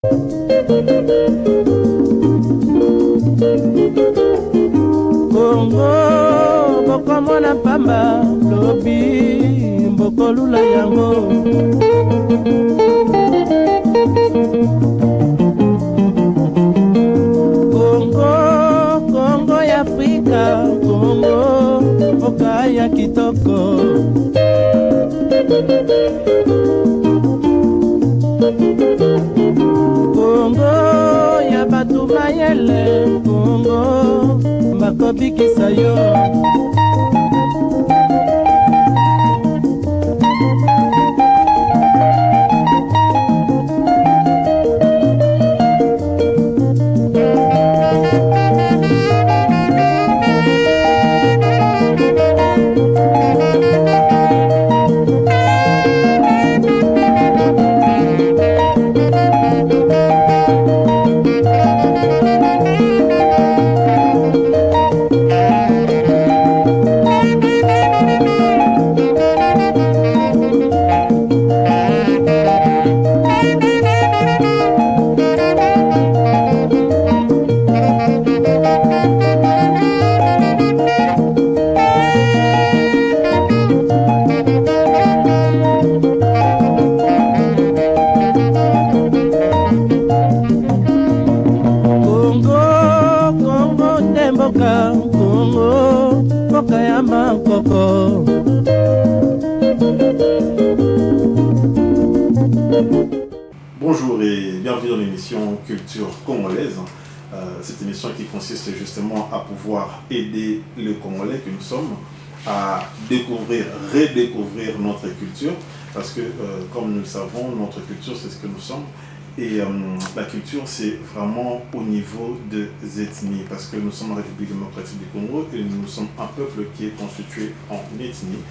Congo, bokomona pamba, lobi, bokolula yango. Congo, Congo ya Afrika, Congo, boka ya kitoko. Congo ya batu mayele, Congo bakobikisa yo. Bonjour et bienvenue dans l'émission Culture Congolaise. Cette émission qui consiste justement à pouvoir aider les Congolais que nous sommes à découvrir, redécouvrir notre culture. Parce que comme nous le savons, notre culture c'est ce que nous sommes. Et la culture c'est vraiment au niveau des ethnies. Parce que nous sommes en République démocratique du Congo et nous sommes un peuple qui est constitué en ethnies.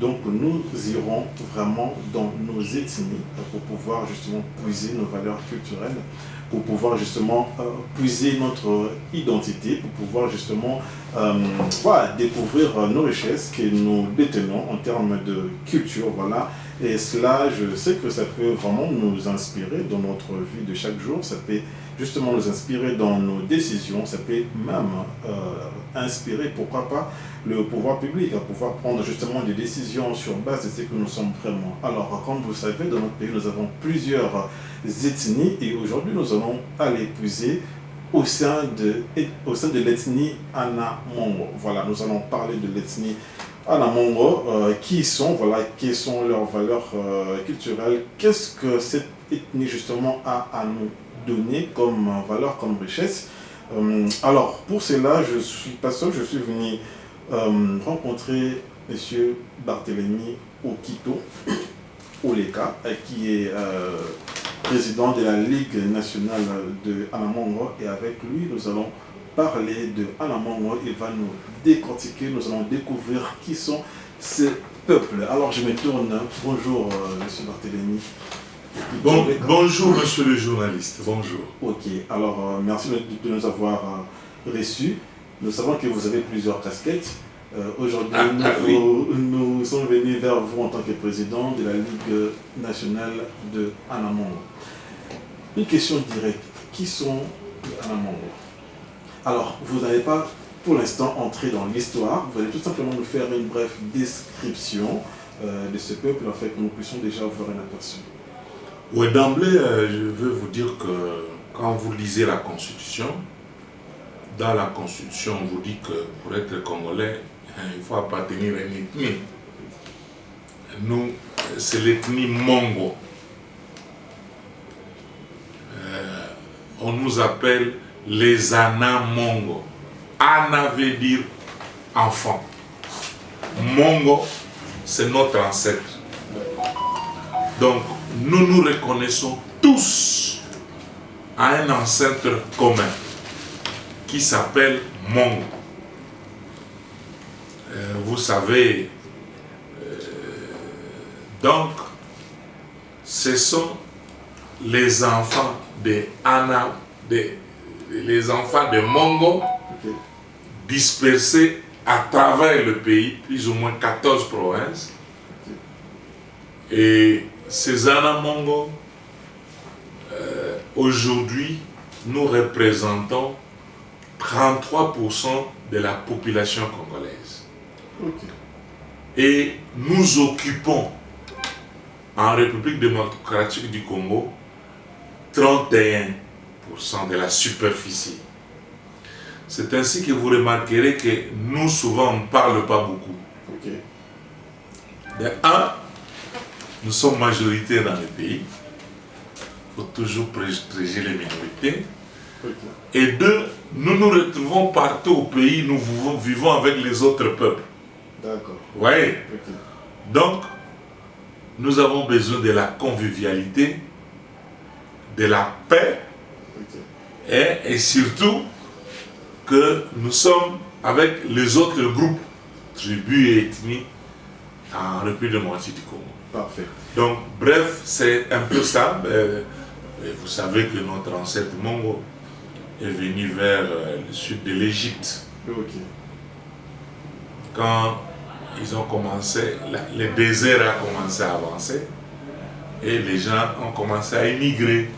Donc nous irons vraiment dans nos ethnies pour pouvoir justement puiser nos valeurs culturelles, pour pouvoir justement puiser notre identité, pour pouvoir justement découvrir nos richesses que nous détenons en termes de culture. Voilà. Et cela, je sais que ça peut vraiment nous inspirer dans notre vie de chaque jour, ça peut justement nous inspirer dans nos décisions, ça peut même inspirer, pourquoi pas, le pouvoir public à pouvoir prendre justement des décisions sur base de ce que nous sommes vraiment. Alors, comme vous le savez, dans notre pays, nous avons plusieurs ethnies et aujourd'hui, nous allons aller puiser au sein de l'ethnie Ana-Mongo. Voilà, nous allons parler de l'ethnie Ana-Mongo, qui sont leurs valeurs culturelles, qu'est-ce que cette ethnie justement a à nous donner comme valeur, comme richesse. Alors, pour cela, je suis pas seul, je suis venu rencontrer M. Barthélemy Okito Oleka, qui est président de la Ligue nationale de Ana-Mongo, et avec lui, nous allons parler de Ana-Mongo. Il va nous décortiquer, nous allons découvrir qui sont ces peuples. Alors, je me tourne. Bonjour, M. Barthélemy. Bonjour monsieur le journaliste, bonjour. Ok, alors merci de nous avoir reçus. Nous savons que vous avez plusieurs casquettes. Aujourd'hui, nous sommes venus vers vous en tant que président de la Ligue nationale de Ana-Mongo. Une question directe, qui sont les Ana-Mongo? Alors, vous n'allez pas pour l'instant entrer dans l'histoire, vous allez tout simplement nous faire une brève description de ce peuple, en fait, que nous puissions déjà voir un aperçu. Oui, d'emblée, je veux vous dire que quand vous lisez la Constitution, dans la Constitution, on vous dit que pour être Congolais, il faut appartenir à une ethnie. Nous, c'est l'ethnie Mongo. On nous appelle les Ana-Mongo. Ana veut dire enfant. Mongo, c'est notre ancêtre. Donc, nous nous reconnaissons tous à un ancêtre commun qui s'appelle Mongo. Vous savez, donc, ce sont les enfants de Ana, les enfants de Mongo, dispersés à travers le pays, plus ou moins 14 provinces. Et ces Ana-Mongo aujourd'hui, nous représentons 33% de la population congolaise. Ok. Et nous occupons en République démocratique du Congo 31% de la superficie. C'est ainsi que vous remarquerez que nous, souvent, on ne parle pas beaucoup. Ok. De un, nous sommes majoritaires dans le pays. Il faut toujours protéger les minorités. Ok. Et deux, nous nous retrouvons partout au pays, nous vivons avec les autres peuples. D'accord. Vous voyez? Ok. Donc, nous avons besoin de la convivialité, de la paix, Ok. et surtout que nous sommes avec les autres groupes, tribus et ethnies en République démocratique du Congo. Parfait. Donc, bref, c'est un peu ça. Et vous savez que notre ancêtre Mongo est venu vers le sud de l'Égypte. Ok. Quand ils ont commencé, le désert a commencé à avancer et les gens ont commencé à émigrer.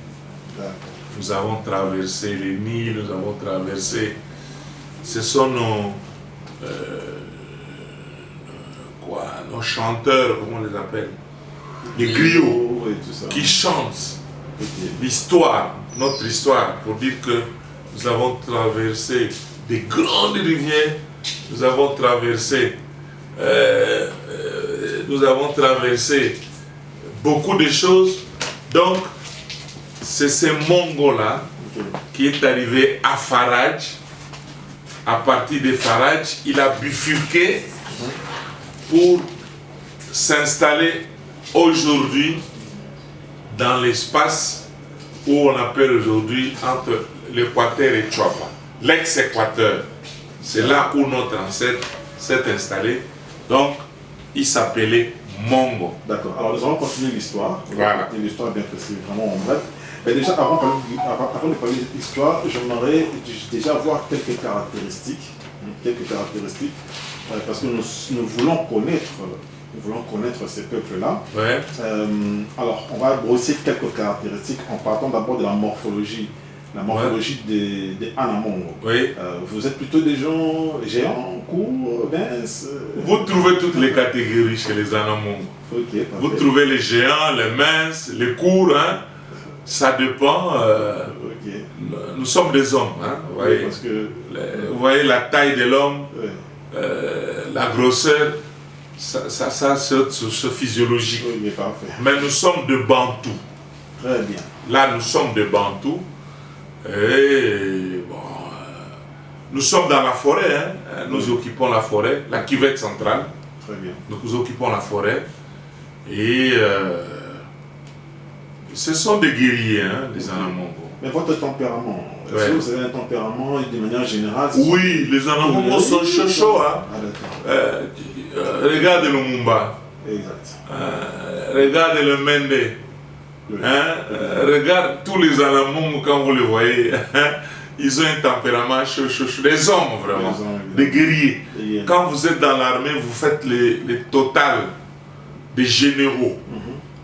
D'accord. Nous avons traversé les Nil, nous avons traversé. Ce sont nos chanteurs, comment on les appelle? Les griots Oui, tout ça. qui chantent Ok. l'histoire, notre histoire, pour dire que nous avons traversé des grandes rivières, nous avons traversé beaucoup de choses. Donc, c'est ce Mongo-là Ok. qui est arrivé à Faraj. À partir de Faraj, il a bifurqué pour s'installer aujourd'hui dans l'espace où on appelle aujourd'hui entre l'équateur et Tchouapa, l'ex-équateur. C'est là où notre ancêtre s'est installé. Donc, il s'appelait Mongo. D'accord. Alors, nous allons continuer l'histoire. Voilà. L'histoire bien précise, vraiment en bref. Mais déjà, avant de parler de l'histoire, j'aimerais déjà voir quelques caractéristiques. Parce que nous voulons connaître ces peuples-là. Ouais. Alors, on va brosser quelques caractéristiques en partant d'abord de la morphologie. La morphologie des Anamongo. Oui. Vous êtes plutôt des gens géants, courts, minces. Vous trouvez toutes les catégories chez les Anamongo. Ok, Vous parfait. trouvez les géants, les minces, les courts, hein. Ça dépend. Ok. Nous sommes des hommes, hein. Vous voyez, Parce que. vous voyez la taille de l'homme, Ouais. la grosseur, ça c'est physiologique. Oui, mais parfait. Mais nous sommes de Bantous. Très bien. Là, nous sommes de Bantous. Et bon, nous sommes dans la forêt, hein. Nous occupons la forêt, la cuvette centrale. Très bien. Nous occupons la forêt. Et ce sont des guerriers, hein, les Anamongo. Mais votre tempérament, est-ce Ouais. que vous avez un tempérament de manière générale? Oui, les Anamongo sont chauds, hein. Ah, d'accord. Regarde le Mumba, Exact. regarde le Mende, Oui. hein, regarde tous les Anamongo quand vous les voyez. Ils ont un tempérament chaud, des hommes vraiment, Des hommes, des guerriers. Et, Quand vous êtes dans l'armée, vous faites les totales des généraux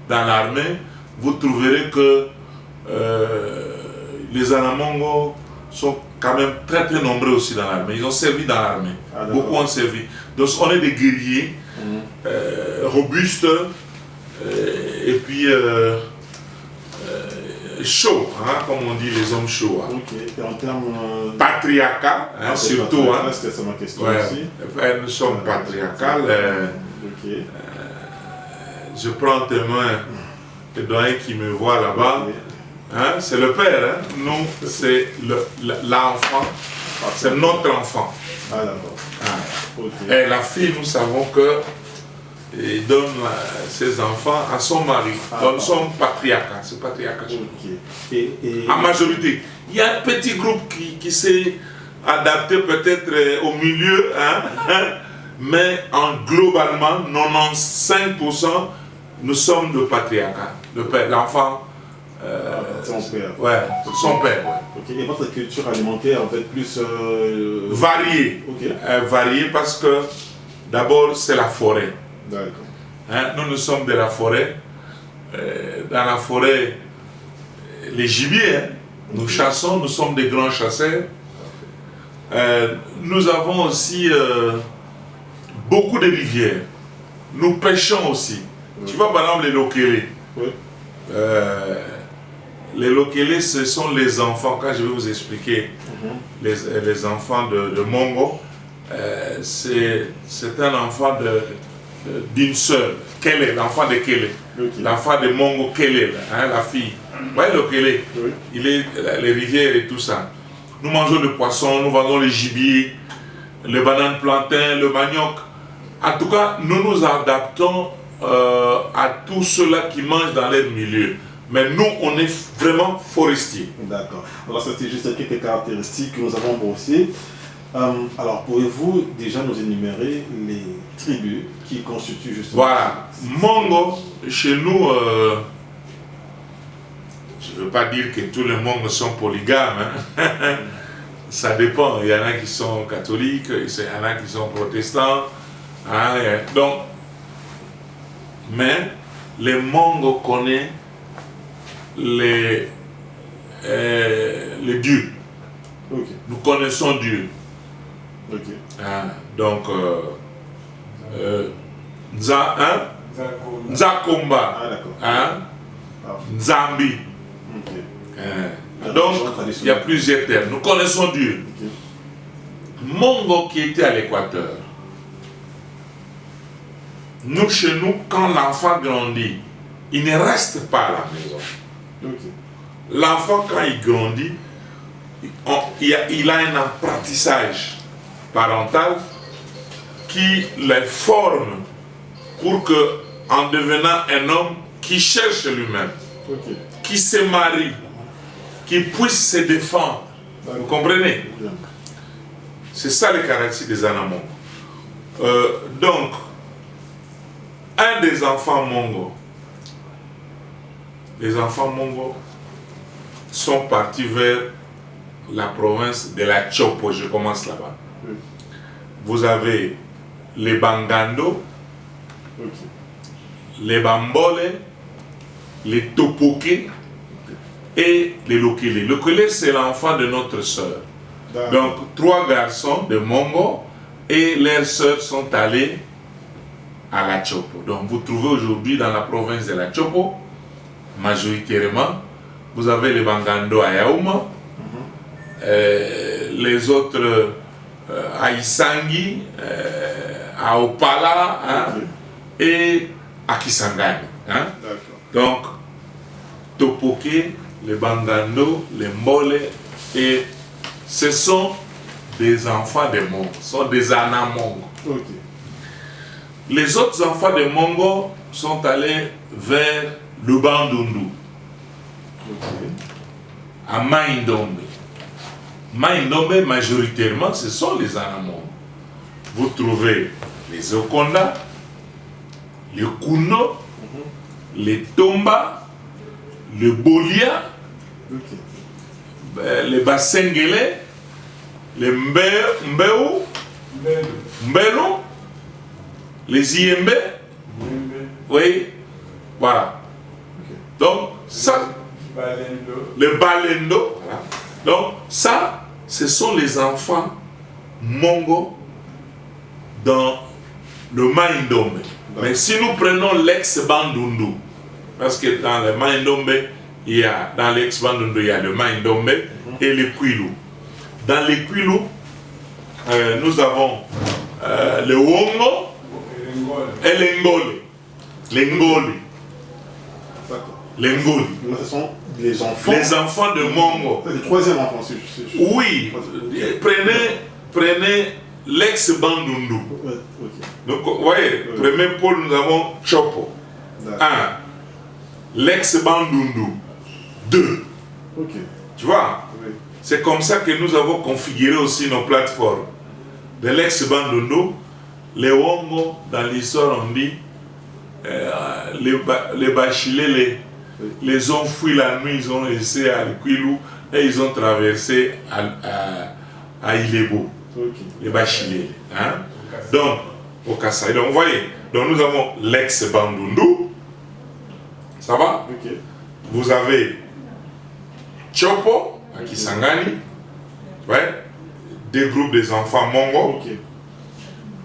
dans l'armée, vous trouverez que les Anamongo sont quand même très très nombreux aussi dans l'armée. Ils ont servi dans l'armée. Ah, d'accord. Beaucoup ont servi. Donc on est des guerriers robustes et puis chauds, hein, comme on dit les hommes chauds. Hein. ok. Et en termes. Patriarcal, hein, Ah, surtout. Hein. C'était ça ma question Ouais. aussi. Nous sommes patriarcal. Ok. Je prends tes mains, le doyen qui me voit là-bas. Ok. Hein, c'est le père, hein. Nous, c'est l'enfant, c'est notre enfant. Ah, d'accord. Ah. Ok. Et la fille, nous savons que il donne ses enfants à son mari. Ah, Donc nous sommes patriarcat, c'est patriarcat. Ok. Et En majorité. Il y a un petit groupe qui s'est adapté peut-être au milieu, hein, mais globalement, 95%, nous sommes de patriarcat. Le père, l'enfant. son père. Ouais, son père. Ouais. Ok. Et votre culture alimentaire, en fait, plus. Variée. Ok. Variée parce que d'abord, c'est la forêt. D'accord. Hein, nous sommes de la forêt. Dans la forêt, les gibiers. Hein. Nous chassons, nous sommes des grands chasseurs. Nous avons aussi beaucoup de rivières. Nous pêchons aussi. Tu vois par exemple les lokélés. Les lokélés, ce sont les enfants, quand je vais vous expliquer les enfants de Mongo, c'est un enfant d'une sœur, Kélé, l'enfant de Kélé, l'enfant de Mongo Kélé, hein, la fille. Ouais, Lokélé, il est les rivières et tout ça. Nous mangeons le poisson, nous vendons le gibier, le banane plantain, le manioc. En tout cas, nous nous adaptons à tous ceux-là qui mangent dans leur milieu. Mais nous, on est vraiment forestiers. D'accord. Alors, c'était juste quelques caractéristiques que nous avons brossées. Alors, pouvez-vous déjà nous énumérer les tribus qui constituent justement... Voilà. Mongo, chez nous, je ne veux pas dire que tous les Mongos sont polygames. Hein. Ça dépend. Il y en a qui sont catholiques, il y en a qui sont protestants. Hein. Donc, mais les Mongos connaissent les dieux. Okay. Nous connaissons Dieu. Okay. Hein, donc, Nzakomba, hein, Nzambi. Okay. Hein, donc, il y a plusieurs termes. Nous connaissons Dieu. Okay. Mongo qui était à l'équateur. Nous, chez nous, quand l'enfant grandit, il ne reste pas à la maison. Okay. L'enfant, quand il grandit, il a un apprentissage parental qui les forme pour que, en devenant un homme qui cherche lui-même, Okay. qui se marie, qui puisse se défendre. Vous comprenez? C'est ça les caractéristiques des Anamongos. Donc, un des enfants Mongo, les enfants Mongo sont partis vers la province de la Chopo. Je commence là-bas. Oui. Vous avez les Bangando, les Bambole, les Topoké et les Lokélé. Lokélé, c'est l'enfant de notre sœur. Donc, 3 garçons de Mongo et leurs sœurs sont allés à la Chopo. Donc, vous trouvez aujourd'hui dans la province de la Chopo, majoritairement, vous avez les Bangando à Yaouma, les autres à Isangi, à Opala, hein, et à Kisangani. Hein. Donc, Topoké, les Bangando, les Mbole, et ce sont des enfants de Mongo, sont des Anamongo. Okay. Les autres enfants de Mongo sont allés vers le Bandundu, à Maïndombe. Maïndombe, majoritairement, ce sont les Anamongo. Vous trouvez les Okonda, les Kuno, les Tomba, le Bolia, les Basengele, les Mbeu, Mbero, les Iembe, oui, voilà. Donc, ça, le Balendo, voilà. Donc, ça, ce sont les enfants Mongo dans le Maïndombe. Mais si nous prenons l'ex-Bandundu, parce que dans le Maïndombe, dans l'ex-Bandundu, il y a le Maïndombe et le Kwilu. Dans le Kwilu, nous avons le Wongo et l'Engole. L'Engole. L'Engole. Ce sont les enfants. Les enfants de Mongo. C'est le 3e enfant, si je... Oui. Prenez l'ex-Bandundu. Okay. Donc, vous voyez, premier pôle, nous avons Chopo. 1. L'ex-Bandundu. 2. Okay. Tu vois? Oui. C'est comme ça que nous avons configuré aussi nos plateformes. De l'ex-Bandundu, les Wongo, dans l'histoire, on dit, les Bachilés les ont fui la nuit, ils ont essayé à Kwilu et ils ont traversé à Ilebo. Okay. Les Bachilés. Hein? Donc, au Kassai. Donc, vous voyez, donc nous avons l'ex-Bandundu. Ça va? Okay. Vous avez Chopo, à Kisangani, ouais, des groupes des enfants Mongo. Ok.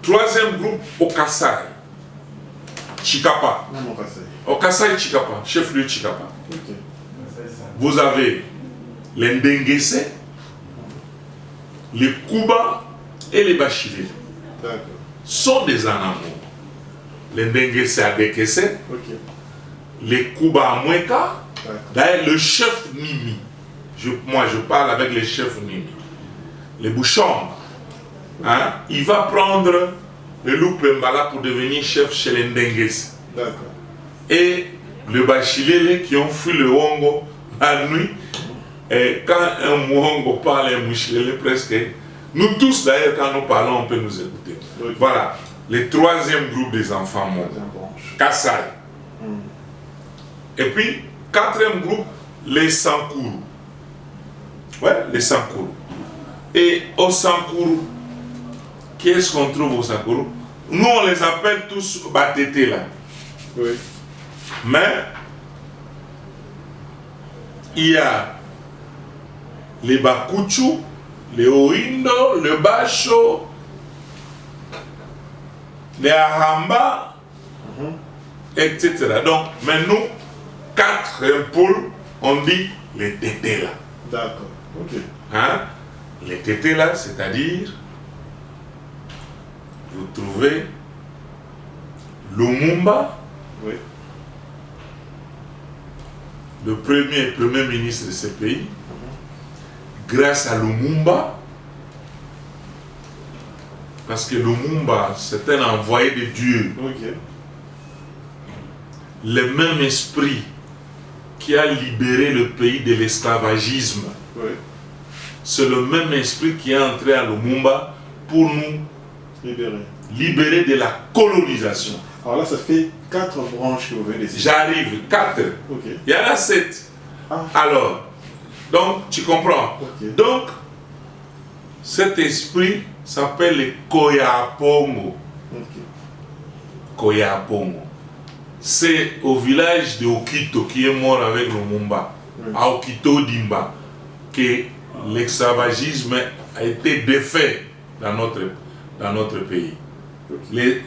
Troisième groupe au Kassai, Chikapa. Non, pas ça. Au Kassai Chikapa, chef-lieu Chikapa. Ok. Vous avez les Ndengese, les Kuba et les Bachilé. D'accord. Sont des Anamo. Les Ndengese à Dekese, Ok. les Kuba à Mweka. D'accord. D'ailleurs, le chef Nimi, moi je parle avec les chefs Nimi, les bouchons, hein, il va prendre le loup Pembala pour devenir chef chez les Ndengese. D'accord. Et le Bachilele qui ont fui le Hongo la nuit. Et quand un Mwongo parle un Mouchilele presque, nous tous d'ailleurs quand nous parlons on peut nous écouter. Okay. Voilà, le troisième groupe des enfants Mongo, Kassai. Et puis, quatrième groupe, les Sankourou. Ouais, les Sankourou. Et au Sankourou, qu'est-ce qu'on trouve au Sankourou? Nous on les appelle tous Batete là. Oui. Mais il y a les Bakuchu, les Oindo, le Bacho, les Ahamba, etc. Donc, mais nous, 4 pôles, on dit les Tétés là. D'accord. Ok. Hein? Les Tétés là, c'est-à-dire, vous trouvez Lumumba, Oui. le premier ministre de ce pays. Grâce à Lumumba, parce que Lumumba, c'est un envoyé de Dieu. Ok. Le même esprit qui a libéré le pays de l'esclavagisme, Oui. c'est le même esprit qui est entré à Lumumba pour nous libérer de la colonisation. Alors là, ça fait 4 branches que vous venez de citer. J'arrive, 4. Ok. Il y en a 7. Ah. Alors, donc, tu comprends. Ok. Donc, cet esprit s'appelle le Koyapongo. Ok. Koyapongo. C'est au village de Okito qui est mort avec Lumumba, Oui. à Okito Dimba, que l'esclavagisme a été défait dans notre pays. Les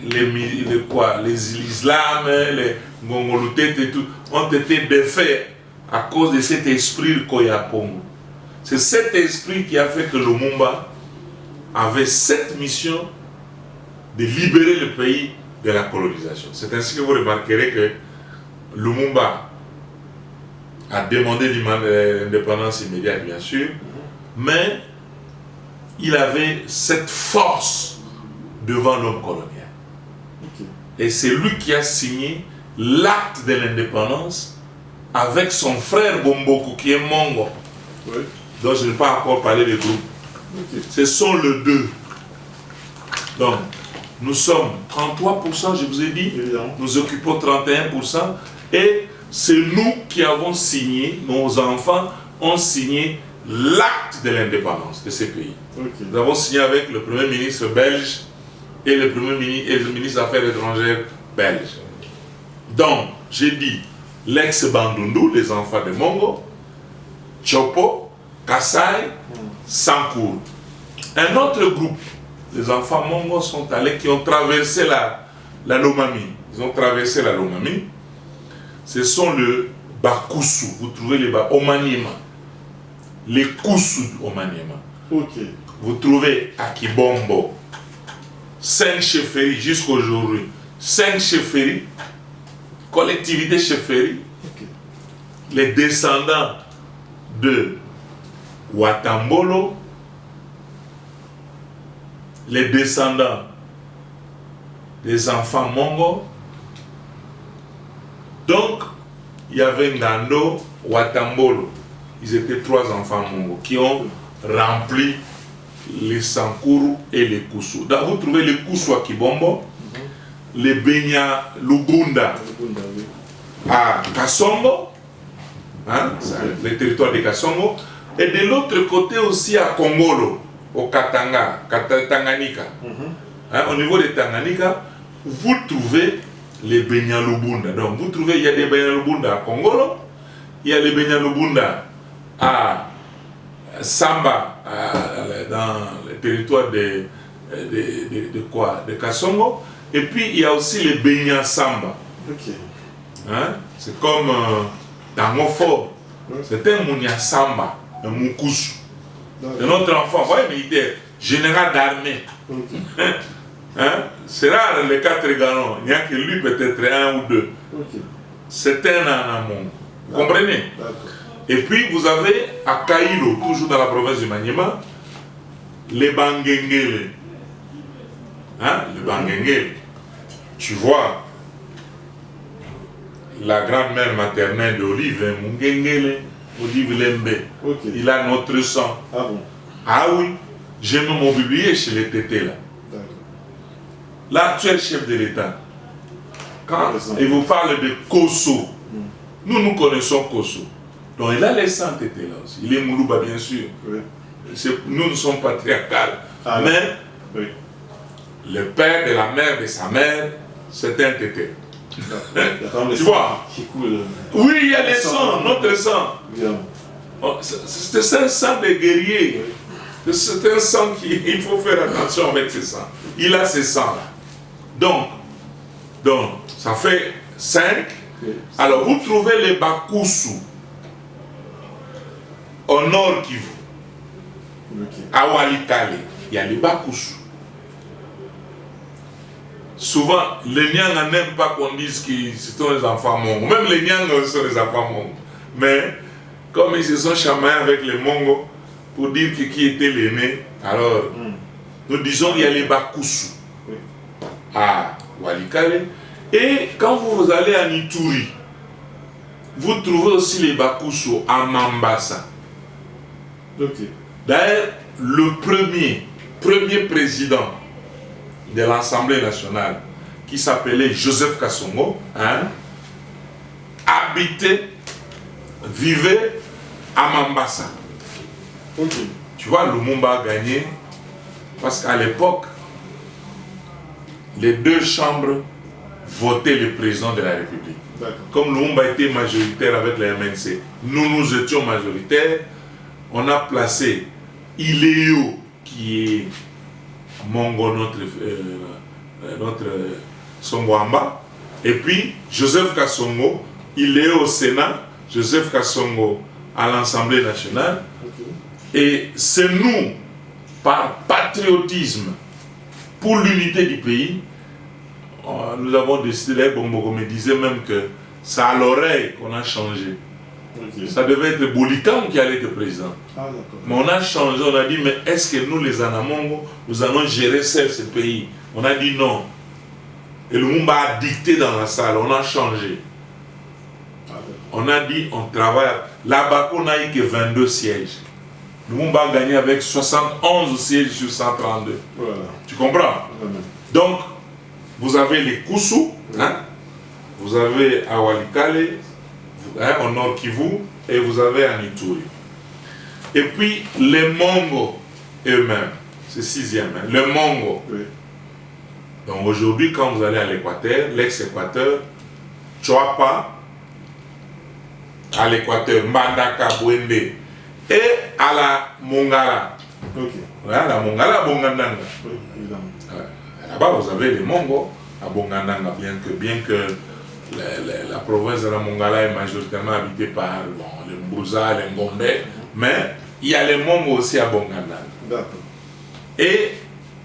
islam, les Ngongolutés et tout ont été défaits à cause de cet esprit Koyapongo. C'est cet esprit qui a fait que Lumumba avait cette mission de libérer le pays de la colonisation. C'est ainsi que vous remarquerez que Lumumba a demandé l'indépendance immédiate, bien sûr, mais il avait cette force devant l'homme colonial. Ok. Et c'est lui qui a signé l'acte de l'indépendance avec son frère Bomboku qui est Mongo. Oui. Donc je n'ai pas encore parlé des groupes. Ok. Ce sont les deux. Donc, nous sommes 33%, je vous ai dit. Évidemment. Nous occupons 31%. Et c'est nous qui avons signé, nos enfants ont signé l'acte de l'indépendance de ces pays. Ok. Nous avons signé avec le Premier ministre belge et le Premier ministre et le ministre des Affaires étrangères belge. Donc, j'ai dit l'ex-Bandundu, les enfants de Mongo, Chopo, Kassai, Sankourou. Un autre groupe, les enfants Mongo sont allés, qui ont traversé la Lomami. Ils ont traversé la Lomami. Ce sont le Bakusu, vous trouvez les Omaniema. Les Kusu Omaniema. Ok. Vous trouvez à Kibombo 5 chefferies jusqu'aujourd'hui. 5 chefferies, collectivités chefferies. Ok. Les descendants de Watambolo, les descendants des enfants Mongo. Donc, il y avait Ngando, Watambolo. Ils étaient 3 enfants Mongo qui ont rempli les Sankourou et les Kusu. Donc, vous trouvez les Kusu à Kibombo, les Benya Lugunda à Kasongo, hein, le territoire de Kasongo, et de l'autre côté aussi à Kongolo, au Katanga, Tanganyika. Hein, au niveau de Tanganyika, vous trouvez les Benya Lubunda. Donc vous trouvez, il y a des Benya Lubunda à Kongolo, il y a les Benya Lubunda à Samba, dans le territoire de Kasongo. Et puis il y a aussi les Benya Samba. Ok. Hein? C'est comme dans Mofo. C'est un Mounia Samba, un Moukoussou. C'est notre enfant, vous voyez, militaire, général d'armée. Okay. Hein? C'est rare les 4 galons, il n'y a que lui peut-être un ou deux. Okay. C'est un amont. Vous comprenez? Et puis vous avez à Kailo, toujours dans la province du Maniema, les Bangengele. Hein? Les Bangengele. Tu vois, la grand-mère maternelle d'Olive, Mungengele, Olive Lembe. Okay. Il a notre sang. Ah bon? Ah oui, j'ai même oublié chez les tétés là. L'actuel chef de l'État, quand il vous parle de Kosso, nous connaissons Kosso. Donc il a les 100 tétés là aussi. Il est Moulouba bien sûr. Oui. Nous sommes patriarcales. Ah, mais oui. le père de la mère de sa mère, c'est un tété. Tu vois? Qui coule. Oui, il y a les sangs, notre sang. Évidemment. C'est un sang de guerrier. Oui. C'est un sang il faut faire attention avec ce sang. Il a ce sang là. Donc, ça fait 5. Oui. Alors, vous trouvez les Bakoussou au nord Kivu. Okay. À Walikale, il y a les Bakoussou. Souvent, les Nyanga n'aiment pas qu'on dise que ce sont les enfants Mongo. Même les Nyanga sont les enfants Mongo. Mais, comme ils se sont chamaillés avec les Mongo pour dire que qui était l'aîné, alors, nous disons qu'il y a les Bakoussou. Oui. À Walikale. Et quand vous allez à Ituri, vous trouvez aussi les Bakoussou à Mambasa. Okay. D'ailleurs, le premier président de l'Assemblée nationale, qui s'appelait Joseph Kasongo, hein, vivait à Mambasa. Okay. Tu vois, Lumumba a gagné parce qu'à l'époque, les 2 chambres votaient le président de la République. Comme Lumumba était majoritaire avec la MNC, nous étions majoritaires, on a placé Iléo, qui est Mongo, notre Songwamba, et puis Joseph Kasongo, il est au Sénat, Joseph Kasongo à l'Assemblée nationale. Okay. Et c'est nous, par patriotisme, pour l'unité du pays, nous avons décidé, Bongo me disait même que c'est à l'oreille qu'on a changé. Okay. Ça devait être Boulikan qui allait être président. Ah, mais on a changé, on a dit, mais est-ce que nous les Anamongo, nous allons gérer ce pays? On a dit non. Et le Lumumba a dicté dans la salle, on a changé. Ah, on a dit, on travaille. Là-bas, on n'a eu que 22 sièges. Le Lumumba a gagné avec 71 sièges sur 132. Voilà. Tu comprends? Voilà. Donc, vous avez les Koussou, hein? Vous avez à Walikale, hein, au nord Kivu, et vous avez à Ituri. Et puis les Mongo eux-mêmes, c'est 6e, hein, les Mongo. Oui. Donc aujourd'hui, quand vous allez à l'Équateur, l'ex-Équateur, Chouapa, à l'Équateur, Mbandaka, Bwende, et à la Mongala. Ok. Ouais, la Mongala, à Bongandanga. Oui, évidemment. Ouais. Là-bas, vous avez les Mongo à Bongandanga, bien que la province de la Mongala est majoritairement habitée par les Mbouza, les Ngombe, mais il y a les Mongo aussi à Bongandanga. D'accord. Et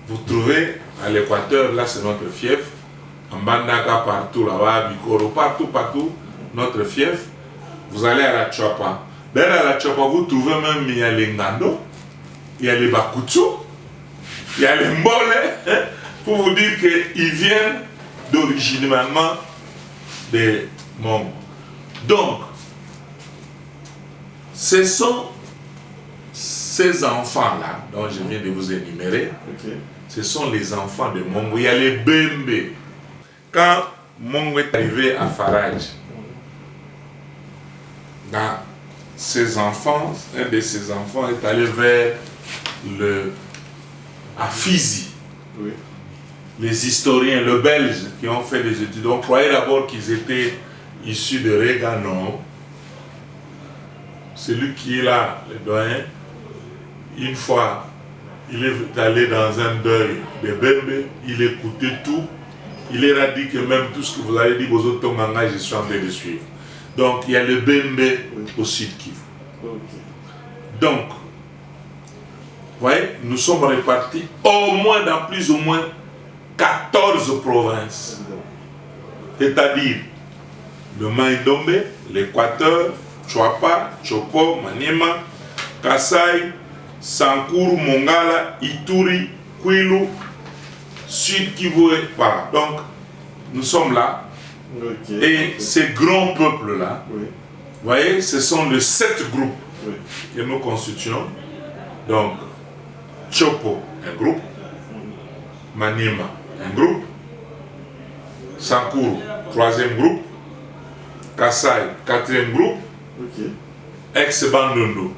vous trouvez à l'Équateur, là c'est notre fief, en Bandaka partout là-bas, Bikoro, partout, notre fief. Vous allez à la Chouapa. D'ailleurs, à la Chouapa, vous trouvez même, il y a les Ngando, il y a les Bakutsu, il y a les Mbole, pour vous dire qu'ils viennent d'originalement des Mongo. Donc, ce sont ces enfants-là, dont je viens de vous énumérer, ce sont les enfants de Mongo. Il y a les Bembe. Quand Mongo est arrivé à Farage, dans ses enfants, un de ses enfants est allé vers à Fizi. Oui. Les historiens, le Belge, qui ont fait des études, on croyait d'abord qu'ils étaient issus de Rega, non. celui qui est là, le doyen, une fois, il est allé dans un deuil de Bembe, il écoutait tout, il leur a dit que même tout ce que vous avez dit, vos autres Tonganga, je suis en train de suivre. Donc il y a le Bembe au Sud Kivu. Donc, vous voyez, nous sommes répartis au moins dans plus ou moins 14 provinces. C'est-à-dire le Maïdombe, l'Équateur, Chouapa, Chopo, Maniema, Kasaï, Sankuru, Mongala, Ituri, Kwilu, Sud Kivu, voilà. Donc, nous sommes là. Et ces grands peuples-là, vous voyez, ce sont les 7 groupes que nous constituons. Donc, Chopo, un groupe. Maniema, un groupe. Sankuru, 3e groupe. Kasaï, 4e groupe. Ex-Bandundu,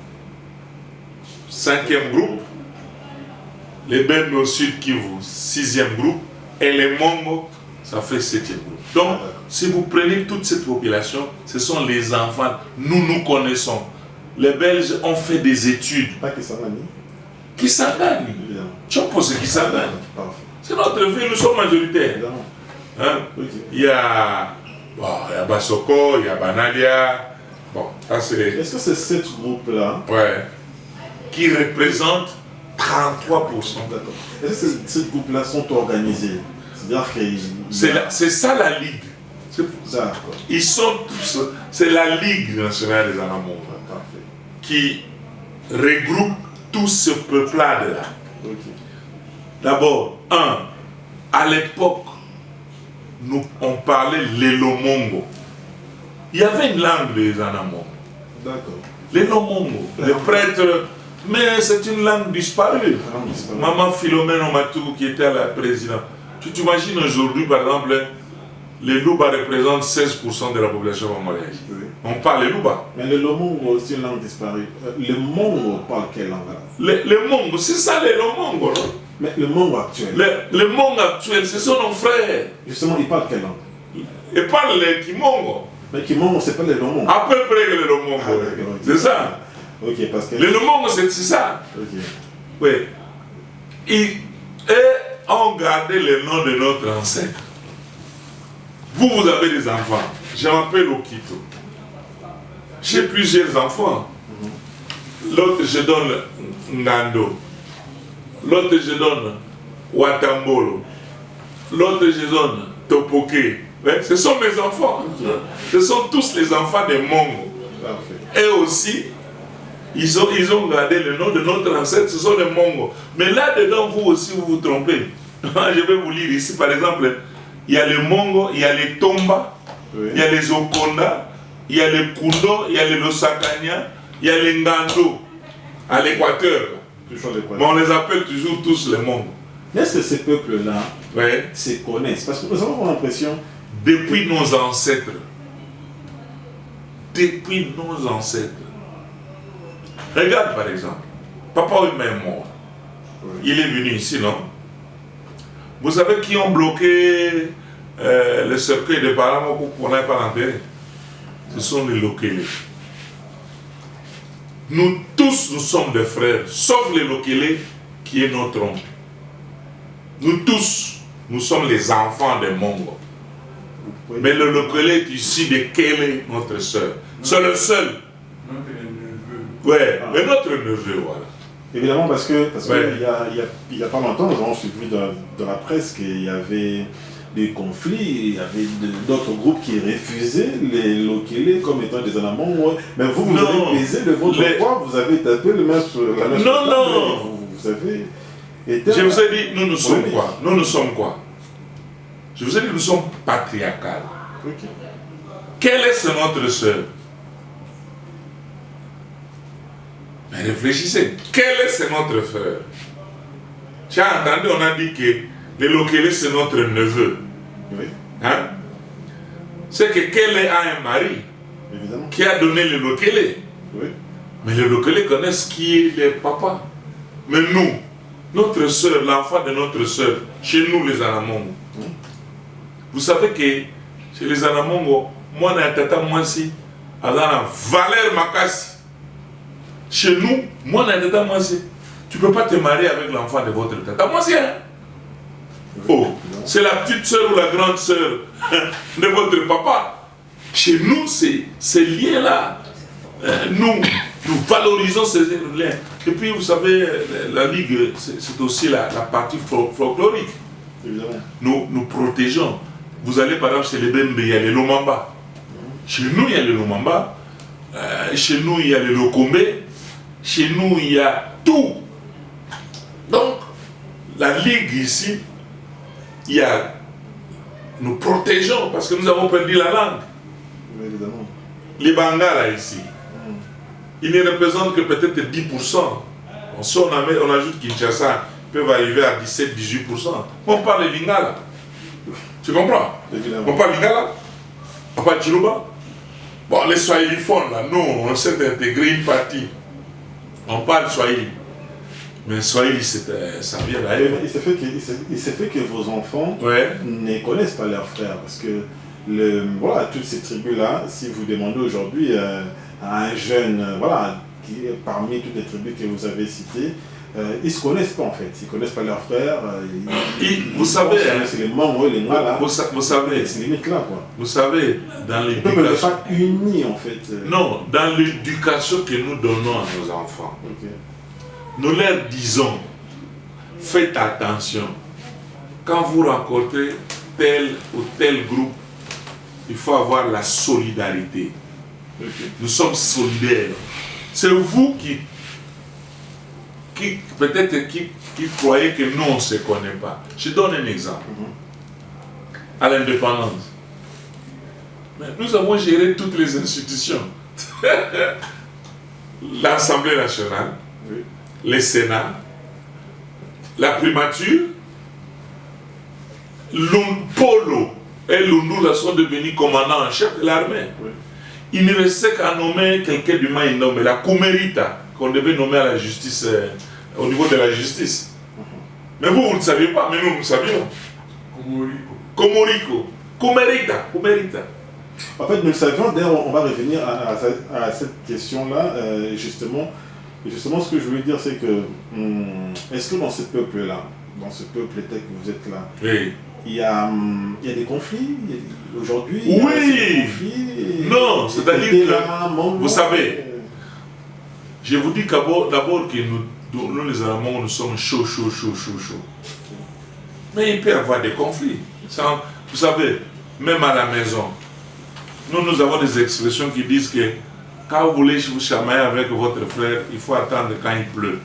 5e groupe. Les Bembe au Sud Kivu, 6e groupe. Et les Mongo, ça fait 7e groupe. Donc, si vous prenez toute cette population, ce sont les enfants, nous connaissons. Les Belges ont fait des études. Pas Kisangani. Kisangani. Chopo, c'est Kisangani. C'est notre ville, nous sommes majoritaires. Hein? Il y a Basoko, il y a Banalia. Bon, ça c'est... Est-ce que c'est 7 groupes-là qui représentent 33%? D'accord. Est-ce que ces groupes-là sont organisés? C'est ça la Ligue. D'accord. Ils sont tous... C'est la Ligue nationale des Anamongo qui regroupe tout ce peuple-là de là. D'abord, à l'époque, on parlait l'Elomongo. Il y avait une langue des Anamongo. D'accord. L'Elomongo, les prêtres, mais c'est une langue disparue. Maman Philomène Omatou qui était à la présidence. Tu t'imagines aujourd'hui, par exemple, les Louba représentent 16% de la population congolaise. On parle les Louba. Mais le Lomongo aussi une langue disparue. Le Mongo parle quelle langue là? Le Mongo, c'est ça les Lomongo, non? Mais le Mongo actuel. Le Mongo actuel, ce sont nos frères. Justement, ils parlent quelle langue? Ils parlent les Kimongo. Mais Kimongo, c'est pas les Lomongo. À peu près les Lomongo. C'est ça. Ok, parce que... Les Lomongo, c'est ça. Ok. Oui. Et ont gardé le nom de notre ancêtre. Vous avez des enfants. Je m'appelle Okito. J'ai plusieurs enfants. L'autre, je donne Ngando. L'autre, je donne Watambolo. L'autre, je donne Topoke. Ce sont mes enfants. Ce sont tous les enfants des Mongo. Et aussi, ils ont gardé le nom de notre ancêtre, ce sont les Mongo. Mais là-dedans, vous aussi, vous vous trompez. Je vais vous lire ici, par exemple, il y a les Mongo, il y a les Tomba, il y a les Okonda, il y a les Kundo, il y a les Losakanya, il y a les Ngando, à l'Équateur. Mais on les appelle toujours tous les Mongo. Est-ce que ces peuples-là se connaissent? Parce que nous avons l'impression... Depuis nos ancêtres. Depuis nos ancêtres. Regarde par exemple, Papa Wemba est mort. Il est venu ici, non? Vous savez qui ont bloqué le cercueil de Paramoko pour n'aller pas l'enterrer? Ce sont les Lokele. Nous tous, nous sommes des frères, sauf les Lokele qui est notre oncle. Nous tous, nous sommes les enfants des Mongo. Mais le Lokele est issu de Kele, notre soeur. C'est le seul. Ouais, mais notre neveu, voilà. Évidemment, parce que il y a pas longtemps, nous avons suivi dans la presse qu'il y avait des conflits, il y avait d'autres groupes qui refusaient les Lokele comme étant des Anamongo. Mais vous avez pesé de votre poids, vous avez tapé le main sur la main. Non. Vous avez été... Je vous ai dit, nous sommes quoi? Nous sommes quoi? Je vous ai dit, nous sommes patriarcales. Quelle est notre sœur? Mais réfléchissez, quelle est notre frère? Tu as entendu, on a dit que le Lokele c'est notre neveu. Oui. Hein? C'est que Kele a un mari qui a donné le Lokele. Oui. Mais les Lokele connaissent qui est le papa. Mais nous, notre soeur, l'enfant de notre soeur, chez nous les Anamongo, vous savez que chez les Anamongo, moi, je suis tata moi aussi, à la valeur makasi. Chez nous, moi, tu ne peux pas te marier avec l'enfant de votre tata. Moi, c'est oh, c'est la petite soeur ou la grande soeur de votre papa. Chez nous, ces liens-là, nous valorisons ces liens. Et puis, vous savez, la Ligue, c'est aussi la partie folklorique. Nous protégeons. Vous allez par exemple chez les Bembe, il y a les Lomamba. Chez nous, il y a les Lomamba. Chez nous, il y a les Lokombe. Chez nous, il y a tout. Donc, la Ligue ici, nous protégeons parce que nous avons perdu la langue. Évidemment. Les Bangala ici, ils ne représentent que peut-être 10%. Si on ajoute Kinshasa, ils peuvent arriver à 17-18%. On parle Lingala. Tu comprends? Évidemment. On parle Lingala, on parle Chiluba. Bon, les Swahiliphones, là, nous, on essaie d'intégrer une partie. On parle Swahili. Mais Swahili, ça vient d'ailleurs. Il se fait que vos enfants ne connaissent pas leurs frères. Parce que voilà, toutes ces tribus-là, si vous demandez aujourd'hui à un jeune, voilà, qui est parmi toutes les tribus que vous avez citées, ils ne se connaissent pas en fait. Ils ne connaissent pas leurs frères. Vous savez, c'est les membres, les Mala. Vous savez, c'est limite là quoi. Vous savez, dans l'éducation. Ils ne sont pas unis en fait. Non, dans l'éducation que nous donnons à nos enfants, nous leur disons, faites attention. Quand vous rencontrez tel ou tel groupe, il faut avoir la solidarité. Nous sommes solidaires. C'est vous qui peut-être qui croyez que nous on ne se connaît pas. Je donne un exemple. À l'indépendance, nous avons géré toutes les institutions. L'Assemblée nationale, le Sénat, la primature, Polo et Lundu sont devenus commandants en chef de l'armée. Il ne restait qu'à nommer quelqu'un du Maïnom, la Kumerita, qu'on devait nommer à la justice, au niveau de la justice. Mais vous ne le saviez pas, mais nous le savions. Kumerita. En fait, nous le savions, d'ailleurs, on va revenir à cette question-là. Justement, ce que je voulais dire, c'est que, est-ce que dans ce peuple-là, dans ce peuple tel que vous êtes là, il y a des conflits aujourd'hui? Oui! Non, c'est-à-dire que, vous savez, je vous dis d'abord que nous les Allemands, nous sommes chauds. Mais il peut y avoir des conflits. Vous savez, même à la maison, nous avons des expressions qui disent que quand vous voulez vous chamailler avec votre frère, il faut attendre quand il pleut.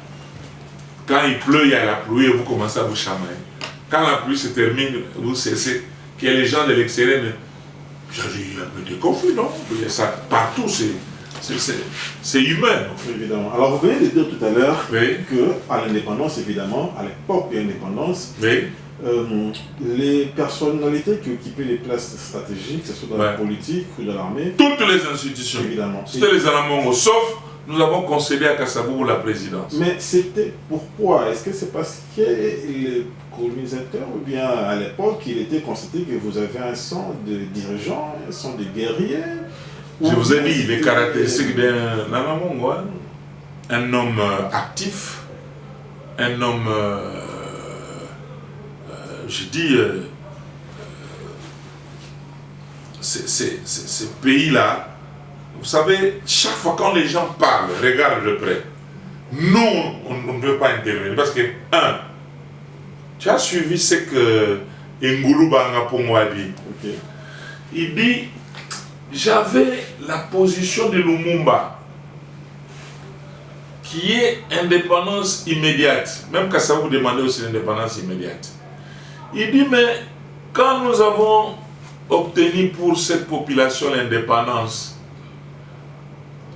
Quand il pleut, il y a la pluie et vous commencez à vous chamailler. Quand la pluie se termine, vous cessez. Que les gens de l'extérieur, il y a des conflits, non? Ça, partout, c'est humain. Évidemment. Alors vous venez de dire tout à l'heure qu'à l'indépendance, évidemment, à l'époque de l'indépendance, les personnalités qui occupaient les places stratégiques, que ce soit dans la politique ou dans l'armée, toutes les institutions, évidemment. C'était les Allemands, sauf nous avons concédé à Kassabou la présidence. Mais c'était pourquoi? Est-ce que c'est parce que les colonisateurs, ou bien à l'époque, il était constaté que vous avez un sang de dirigeant, un sang de guerrier? Je vous ai dit les caractéristiques d'un Alamongo, un homme actif, un homme, je dis, ces pays-là, vous savez, chaque fois quand les gens parlent, regardent de près, nous, on ne peut pas intervenir. Parce que, tu as suivi ce que Ngulu Bangapongo a dit. Il dit, j'avais la position de Lumumba, qui est indépendance immédiate. Même Kassabou demandait aussi l'indépendance immédiate. Il dit, mais quand nous avons obtenu pour cette population l'indépendance,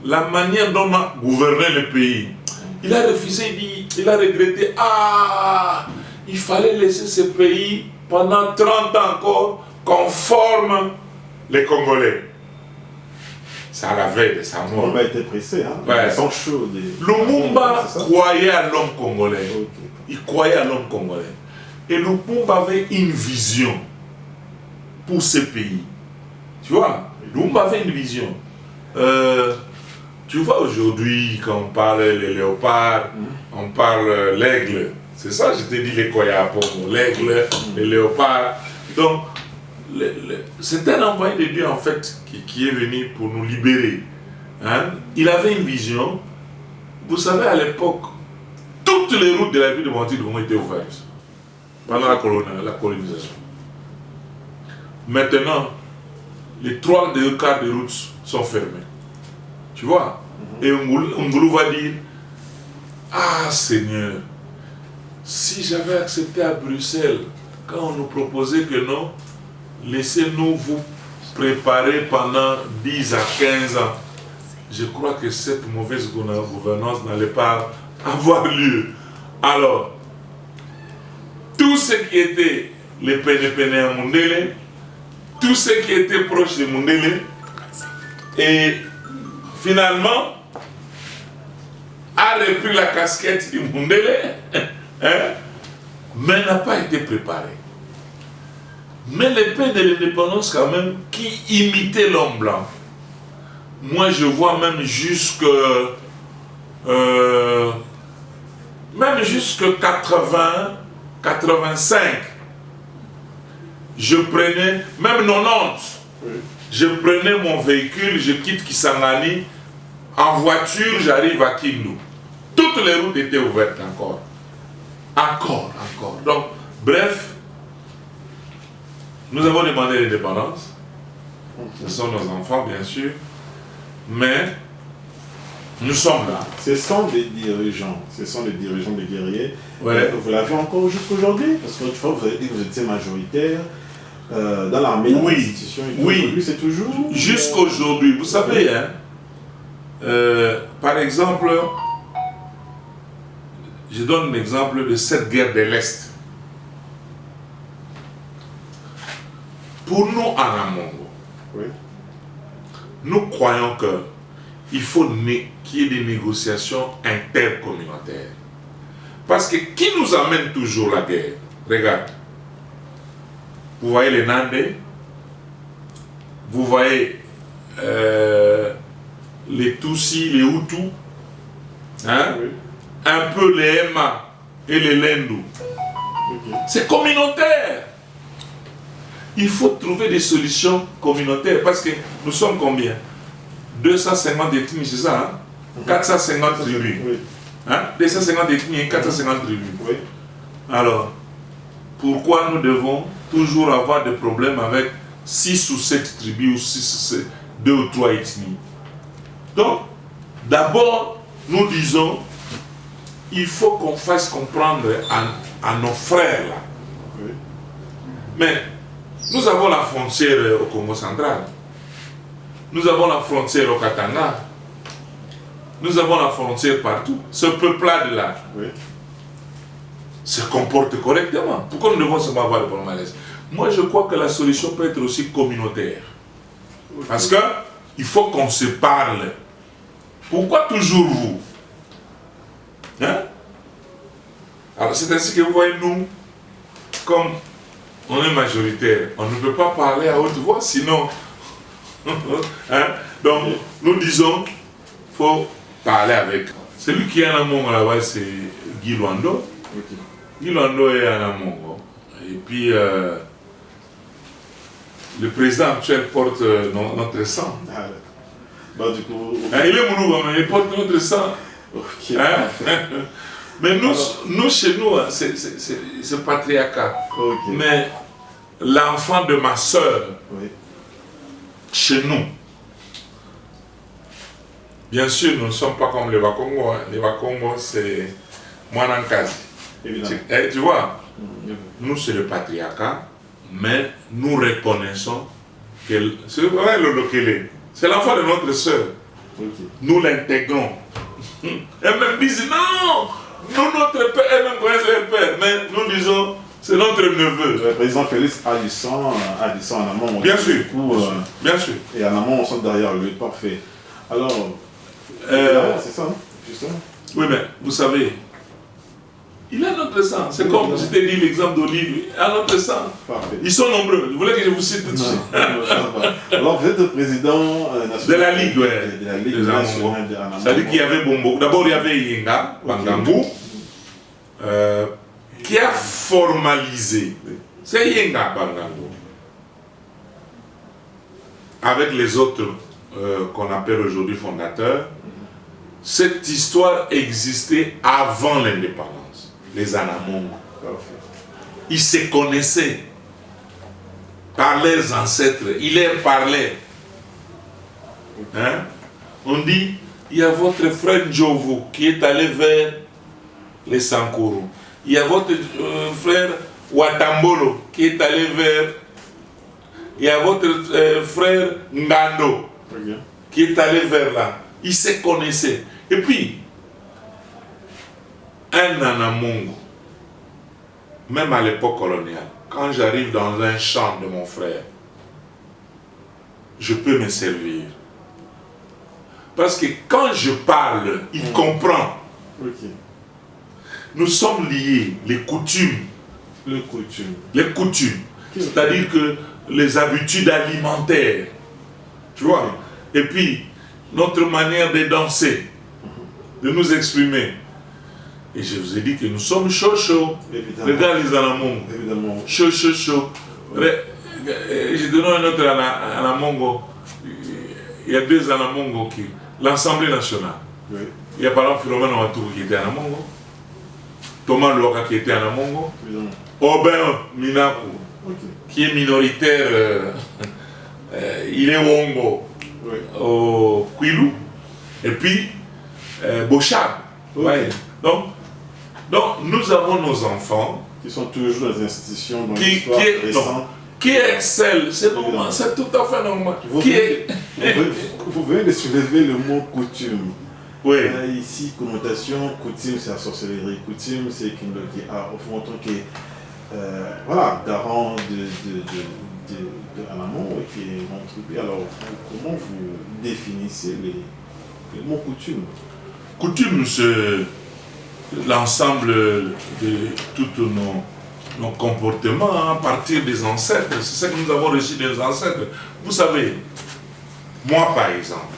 la manière dont on a gouverné le pays, il a refusé, il a regretté, il fallait laisser ce pays pendant 30 ans encore qu'on forme les Congolais. C'est à la veille de sa mort. Lumumba était pressé, hein? Ils sont chauds. Lumumba croyait à l'homme congolais. Il croyait à l'homme congolais. Et Lumumba avait une vision pour ce pays. Tu vois, Lumumba avait une vision. Tu vois, aujourd'hui, quand on parle les léopards, on parle l'aigle. C'est ça, je t'ai dit les koyapos, l'aigle, les léopards. Donc, c'est un envoyé de Dieu, en fait, qui est venu pour nous libérer. Hein? Il avait une vision. Vous savez, à l'époque, toutes les routes de la ville de Montide ont été ouvertes pendant la colonisation. Maintenant, les 3 quarts de routes sont fermées. Tu vois? Et Ngoulou va dire, ah Seigneur, si j'avais accepté à Bruxelles, quand on nous proposait que non, laissez-nous vous préparer pendant 10 à 15 ans, je crois que cette mauvaise gouvernance n'allait pas avoir lieu. Alors, tout ce qui était les Pénépéné à Mundele, tout ce qui était proche de Mundele, et finalement, a repris la casquette du Mundele, hein, mais n'a pas été préparé. Mais l'épée de l'indépendance quand même, qui imitait l'homme blanc. Moi je vois même jusque 80, 85, je prenais, même 90, je prenais mon véhicule, je quitte Kisangani, en voiture j'arrive à Kindu. Toutes les routes étaient ouvertes encore. Encore. Donc, bref, nous avons demandé l'indépendance. Ce sont nos enfants, bien sûr. Mais nous sommes là. Ce sont des dirigeants, des guerriers. Ouais. Vous l'avez encore jusqu'aujourd'hui? Parce que l'autre fois, vous avez dit que vous étiez majoritaire dans l'armée, dans l'institution. Oui. C'est toujours... Jusqu'aujourd'hui. Vous savez, hein, par exemple, je donne l'exemple de cette guerre de l'Est. Pour nous, en Amongo, nous croyons qu'il faut qu'il y ait des négociations intercommunautaires. Parce que qui nous amène toujours la guerre? Regarde. Vous voyez les Nandais, vous voyez les Tutsis, les Hutus, hein? Un peu les Emma et les Lendou. C'est communautaire. Il faut trouver des solutions communautaires parce que nous sommes combien? 250 ethnies, c'est ça, hein? 450 tribus. Hein? 250 ethnies et 450 tribus. Alors, pourquoi nous devons toujours avoir des problèmes avec 6 ou 7 tribus ou 2 ou 3 ethnies? Donc, d'abord, nous disons, il faut qu'on fasse comprendre à nos frères là. Mais nous avons la frontière au Congo central. Nous avons la frontière au Katanga. Nous avons la frontière partout. Ce peuplade-là se comporte correctement. Pourquoi nous devons seulement avoir le palmarès? Moi, je crois que la solution peut être aussi communautaire. Parce qu'il faut qu'on se parle. Pourquoi toujours vous? Hein? Alors, c'est ainsi que vous voyez, nous, comme on est majoritaire, on ne peut pas parler à haute voix, sinon... hein? Donc, nous disons, il faut parler avec. Celui qui est en amont là-bas, c'est Guy Luando. Guy Luando est en amont. Et puis, le président actuel porte notre sang. Bah, du coup, hein, il est Moulouba, mais il porte notre sang. Hein? Mais nous, chez nous, c'est patriarcat. Mais l'enfant de ma soeur, chez nous, bien sûr, nous ne sommes pas comme les Bakongo. Les Bakongo, c'est Mwanankazi. Tu vois, nous, c'est le patriarcat, mais nous reconnaissons que c'est vrai le Lokele. C'est l'enfant de notre soeur. Nous l'intégrons. Elle-même dit non, nous, notre père, elle-même connaît leur père, mais nous disons, c'est notre neveu. Le président Félix a du sang en amont. Bien sûr, bien sûr. Et en amont, on sent derrière lui, parfait. Alors, c'est ça, justement. Oui, mais vous savez, Il a notre sang. C'est comme je t'ai dit l'exemple d'Olive. Il a notre sang. Parfait. Ils sont nombreux. Vous voulez que je vous cite tout de suite? Non, ça va. Alors, vous êtes le président national de la Ligue, ouais. De la Ligue des nationale de Anamongo. C'est-à-dire qu'il y avait Bombo. D'abord, il y avait Yenga, Bangambu, qui a formalisé. C'est Yenga, Bangambu. Avec les autres qu'on appelle aujourd'hui fondateurs. Cette histoire existait avant l'indépendance, les Anamongo. Ils se connaissaient par leurs ancêtres, ils leur parlaient. Hein? On dit, il y a votre frère Njovu qui est allé vers les Sankuru. Il y a votre frère Watambolo qui est allé vers... Il y a votre frère Ngando qui est allé vers là. Ils se connaissaient. Et puis, un Anamongo, même à l'époque coloniale, quand j'arrive dans un champ de mon frère, je peux me servir. Parce que quand je parle, il comprend. Nous sommes liés, les coutumes. Les coutumes. C'est-à-dire que les habitudes alimentaires. Tu vois? Et puis, notre manière de danser, de nous exprimer. Et je vous ai dit que nous sommes chaud. Regarde les Anamongo. Chaud. Je donne un autre Anamongo. Il y a deux Anamongo qui... L'Assemblée nationale. Oui. Il y a par exemple Philomène Ouattara qui était Anamongo. Thomas Loka qui était Anamongo. Aubin Minaku, qui est minoritaire. Il est Wongo. Au Kwilu. Et puis Bochab. Ouais. Donc nous avons nos enfants qui sont toujours dans les institutions dans l'histoire récente. Qui excellent, c'est normal, c'est tout à fait normal. Vous venez de soulever le mot coutume. Oui. Ici, connotation, coutume, c'est la sorcellerie. Coutume, c'est qui a, au fond, en tant que voilà, garant de Anamongo qui est contribué. Alors, comment vous définissez les mots coutume? Coutume, c'est l'ensemble de tous nos comportements à partir des ancêtres. C'est ça que nous avons reçu des ancêtres. Vous savez, moi par exemple,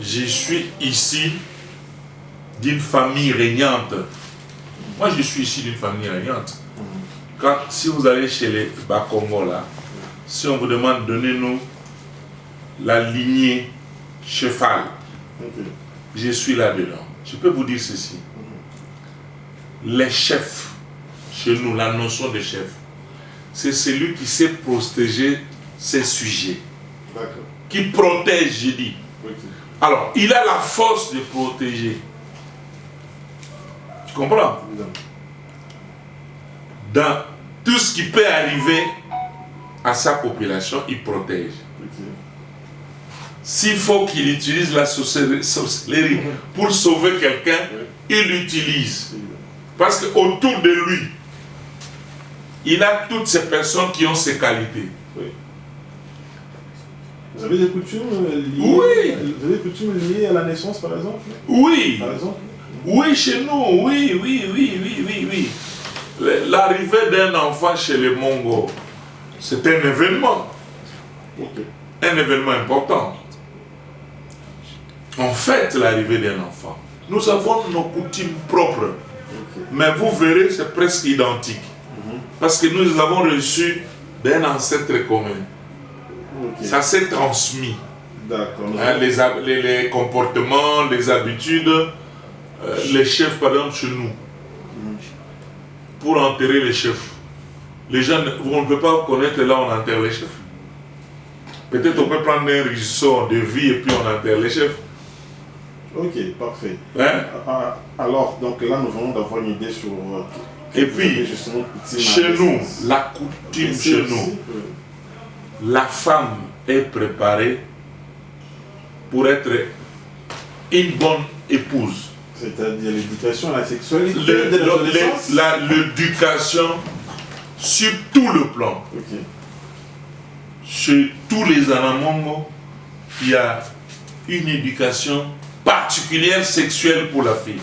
je suis ici d'une famille régnante. Moi je suis ici d'une famille régnante. Si vous allez chez les Bakongo là, si on vous demande donnez-nous la lignée cheval, je suis là-dedans. Je peux vous dire ceci. Les chefs, chez nous, la notion de chef, c'est celui qui sait protéger ses sujets. Qui protège, je dis. Alors, il a la force de protéger. Tu comprends? Dans tout ce qui peut arriver à sa population, il protège. S'il faut qu'il utilise la sorcellerie pour sauver quelqu'un, il l'utilise. Parce qu'autour de lui, il a toutes ces personnes qui ont ces qualités. Vous avez des coutumes liées, vous avez des coutumes liées à la naissance, par exemple? Oui. Par exemple? Oui, chez nous, oui. L'arrivée d'un enfant chez les Mongols, c'est un événement. Un événement important. On fête l'arrivée d'un enfant. Nous avons nos coutumes propres. Mais vous verrez, c'est presque identique. Parce que nous avons reçu d'un ancêtre commun. Ça s'est transmis. Les comportements, les habitudes, les chefs, par exemple, chez nous. Pour enterrer les chefs. Les gens, on ne peut pas connaître là, on enterre les chefs. Peut-être on peut prendre un ruisseau de vie et puis on enterre les chefs. Ok, parfait. Hein? Alors, donc là, nous venons d'avoir une idée sur... et puis, chez nous, la coutume chez nous, la femme est préparée pour être une bonne épouse. C'est-à-dire l'éducation à la sexualité, l'éducation sur tout le plan. Chez tous les Anamongo, il y a une éducation particulière sexuelle pour la fille.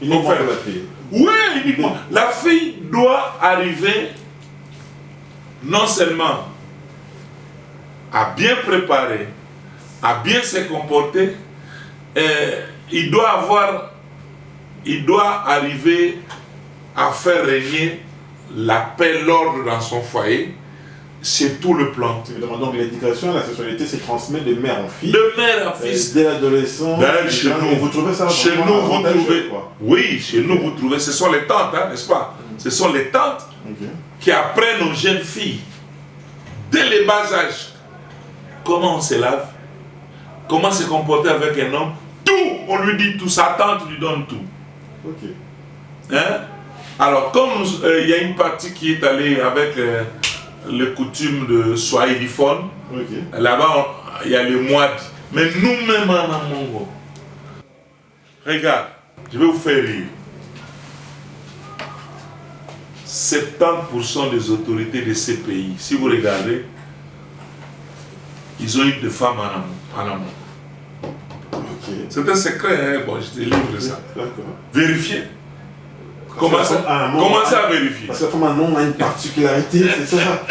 Uniquement faire. pour la fille. Oui, uniquement. La fille doit arriver non seulement à bien préparer, à bien se comporter, il doit arriver à faire régner la paix, l'ordre dans son foyer, c'est tout le plan. Évidemment, donc l'éducation, la sexualité se transmet de mère en fille. De mère en fils. Dès l'adolescence. Chez nous, vous trouvez ça chez nous, vraiment vous avantageux, trouvez. quoi. Oui, chez nous, vous trouvez. Ce sont les tantes, hein, n'est-ce pas? Ce sont les tantes qui apprennent aux jeunes filles, dès les bas âges, comment on se lave, comment se comporter avec un homme. Tout, on lui dit tout. Sa tante lui donne tout. Ok. Hein? Alors, comme il y a une partie qui est allée avec les coutumes de Swahiliphone, là-bas, il y a le Mouad. Mais nous-mêmes en Amongo, regarde, je vais vous faire rire. 70% des autorités de ces pays, si vous regardez, ils ont eu des femmes en amont. C'est un secret, hein? Bon, je te livre ça. Vérifiez. Commencez à vérifier. Parce que la femme en homme a une particularité, c'est ça?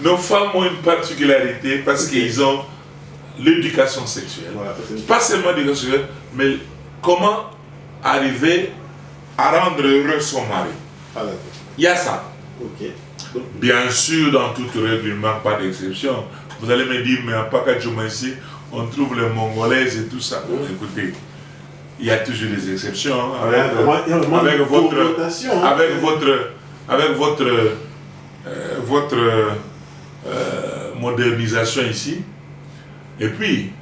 Nos femmes ont une particularité parce qu'ils ont l'éducation sexuelle. Voilà, pas seulement l'éducation sexuelle, mais comment arriver à rendre heureux son mari. Il y a ça. Bien sûr, dans tout règlement, pas d'exception. Vous allez me dire, mais à Pakadjouma ici, on trouve les Mongolaises et tout ça. Bon, écoutez, il y a toujours des exceptions. Hein, avec votre modernisation ici. Et puis,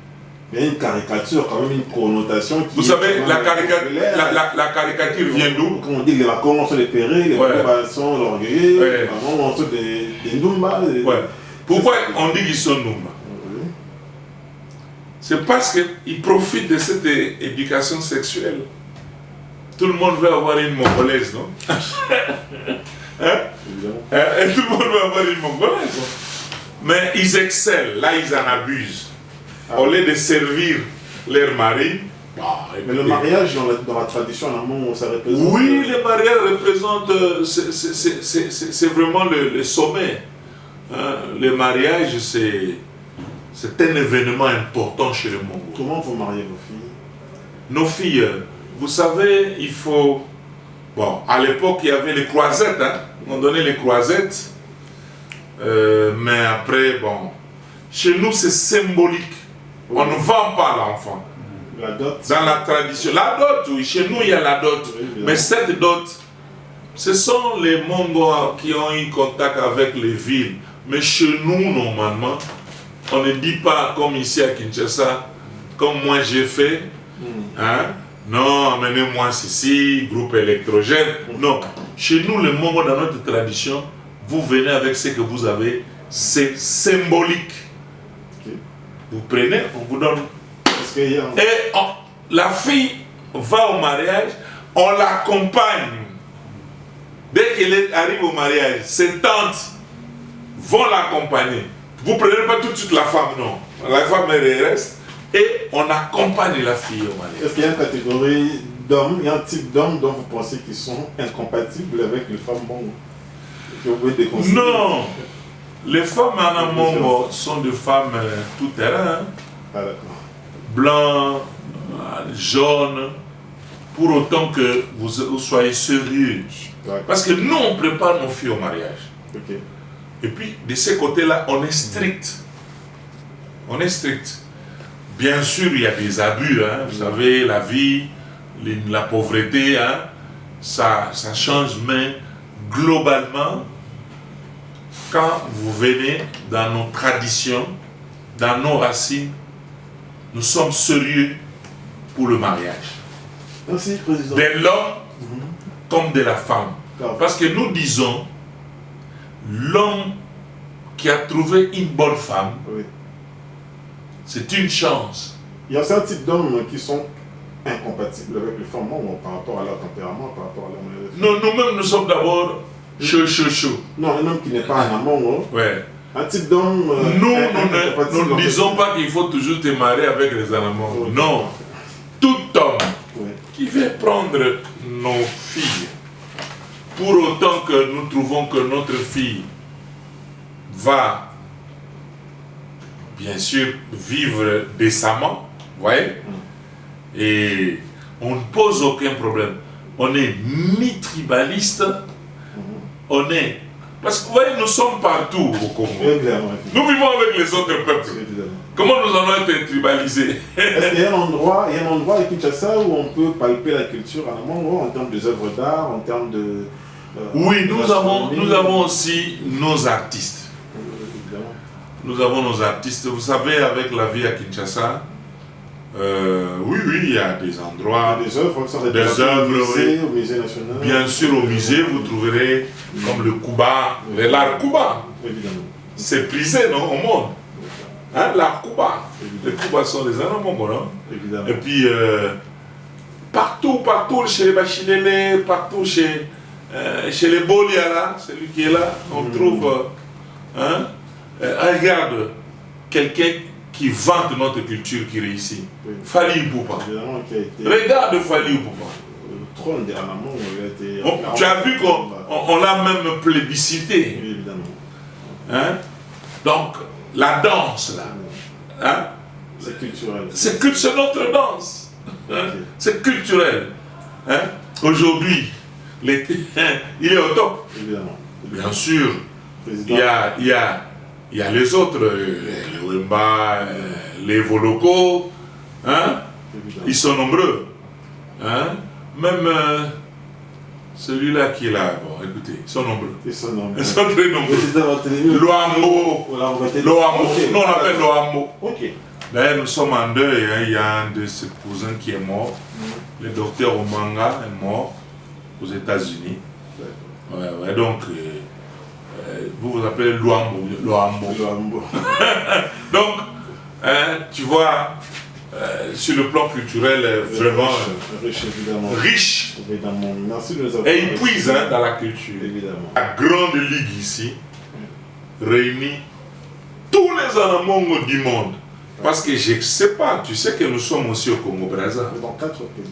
il y a une caricature, quand même une connotation qui... Vous savez, la caricature vient d'où? Quand on dit que les vacances sont les pérés, les vacances sont l'orgueil, vraiment on sont des Ndumba. Pourquoi on dit qu'ils sont Ndumba? C'est parce qu'ils profitent de cette éducation sexuelle. Tout le monde veut avoir une mongolaise, non? Hein? Tout le monde veut avoir une mongolaise. Mais ils excellent, là ils en abusent. Au lieu de servir leur mari. Mais le mariage dans la tradition en amont, ça représente... Oui, le mariage représente, c'est vraiment le sommet. Hein? Le mariage, c'est un événement important chez les Mongols. Comment vous mariez vos filles? Nos filles, vous savez, il faut... Bon, à l'époque, il y avait les croisettes, hein? On donnait les croisettes. Mais après, bon... Chez nous, c'est symbolique. On ne vend pas l'enfant. La dot. Dans la tradition. La dot, oui. Chez nous, il y a la dot. Oui, mais cette dot, ce sont les Mongols qui ont eu contact avec les villes. Mais chez nous, normalement, on ne dit pas comme ici à Kinshasa, comme moi j'ai fait. Hein? Non, amenez-moi ceci, groupe électrogène. Non. Chez nous, les Mongols, dans notre tradition, vous venez avec ce que vous avez. C'est symbolique. Vous prenez, on vous donne. Et la fille va au mariage, on l'accompagne. Dès qu'elle arrive au mariage, ses tantes vont l'accompagner. Vous ne prenez pas tout de suite la femme, non. La femme, elle reste et on accompagne la fille au mariage. Est-ce qu'il y a une catégorie d'hommes, il y a un type d'hommes dont vous pensez qu'ils sont incompatibles avec les femmes bonnes que vous pouvez déconseiller? Non. Les femmes en amont sont des femmes tout terrain. Blanc, jaune, pour autant que vous soyez sérieux. Parce que nous, on prépare nos filles au mariage. Et puis, de ce côté-là, on est strict. On est strict. Bien sûr, il y a des abus. Hein. Vous savez, la vie, la pauvreté, hein, ça change, mais globalement, quand vous venez dans nos traditions, dans nos racines, nous sommes sérieux pour le mariage. Merci, Président. De l'homme comme de la femme. Parce que nous disons, l'homme qui a trouvé une bonne femme, c'est une chance. Il y a certains types d'hommes qui sont incompatibles avec les femmes par rapport à leur tempérament, par rapport à leur manière de faire. Non, nous-mêmes, nous sommes d'abord chaud. Non, un homme qui n'est pas en amont. Un type d'homme... Nous ne disons pas qu'il faut toujours te marier avec les amants. Non. Tout homme qui va prendre nos filles, pour autant que nous trouvons que notre fille va, bien sûr, vivre décemment, vous voyez, et on ne pose aucun problème. On n'est ni tribaliste, on est... Parce que vous voyez, nous sommes partout au Congo. Nous vivons avec les autres peuples. Comment nous allons être tribalisés? Est-ce qu'il y a un endroit à Kinshasa où on peut palper la culture en amont, en termes des œuvres d'art, en termes de... oui, nous avons aussi nos artistes. Nous avons nos artistes. Vous savez, avec la vie à Kinshasa, oui, il y a des endroits, des œuvres, au musée national. Bien sûr, au musée, vous trouverez comme le Kuba, l'art Kuba. Évidemment. C'est prisé, non, au monde. Hein, l'art Kuba. Les Kuba sont les Anamongo, non? Évidemment. Et puis, partout chez les Bachilele, partout chez les Boliara, celui qui est là, on trouve, regarde, quelqu'un qui vante notre culture qui réussit. Oui. Fali Ipupa. Regarde Fali Ipupa. Le trône des Anamongo a été... Tu as vu qu'on l'a même plébiscité. Oui, évidemment. Hein? Donc, la danse, là, hein? C'est culturel. C'est notre danse. Hein? Okay. C'est culturel. Hein? Aujourd'hui, il est au top. Évidemment. Bien sûr, il y a les autres, les Wemba, les Voloko, hein? Ils sont nombreux. Hein? Même celui-là qui est là, bon, écoutez, ils sont nombreux. Ils sont très nombreux. Loambo. Non, on appelle Loambo. Ok. D'ailleurs, nous sommes en deuil, hein. Il y a un de ses cousins qui est mort. Le docteur Omanga est mort aux États-Unis. Ouais, donc, vous appelez Loambo. Donc, tu vois, sur le plan culturel, vraiment riche, évidemment. Riche. Évidemment. Merci de nous avoir. Et il puise dans la culture. Évidemment. La grande ligue ici réunit tous les Anamongo du monde. Parce que je ne sais pas, tu sais que nous sommes aussi au Congo-Brazza. Dans 4 pays.